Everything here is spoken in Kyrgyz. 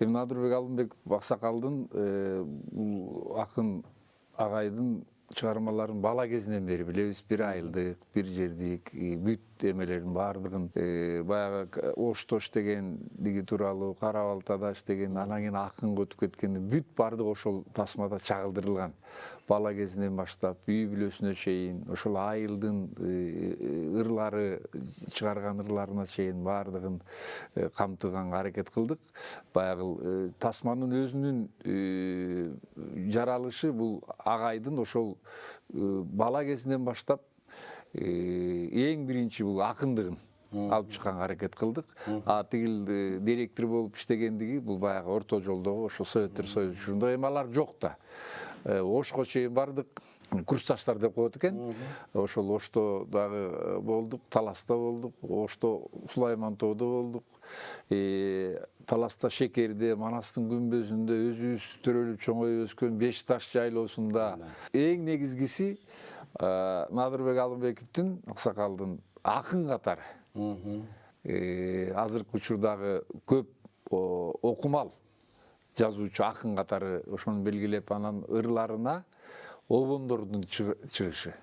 Эми Надырбек Алымбеков аксакалдын бул акын агайдын чыгармаларын бала кезинен бери билебиз. Бир айылдык, бир жердик, бүт эмелердин баардыгын баягы Оштош дегендиги тууралуу, Кара Балтадаш деген, анан кийин акынга өтүп кеткенде бүт баардыгы ошол тасмада чагылдырылган. Бала кезинен баштап үй бүлөсүнө чейин, ошол айылдын ырлары, чыгарган ырларына чейин баардыгын камтыганга аракет кылдык. Баягы тасманын өзүнүн жаралышы бул агайдын ошол бала кезинен баштап эң биринчи бул акындыгын алып чыкканга аракет кылдык. Тигил директор болуп иштегендиги бул баягы орто жолдогу ошо Советтер Союзу учурунда, эми алар жок да. Ошко чейин бардык, курсташтар деп коет экен. Ошол Ошто дагы болдук, Таласта болдук, Ошто Сулаймантоодо болдук. Таласта Шекерде, Манастын күмбөзүндө өзүбүз төрөлүп чоңоюп өскөн Беш Таш жайлоосунда. Эң негизгиси Надырбек Алымбековдун, аксакалдын акын катары. Азыркы учурдагы көп окумал жазуучу акын катары ошону белгилеп, анан ырларына обондордун чыгышы.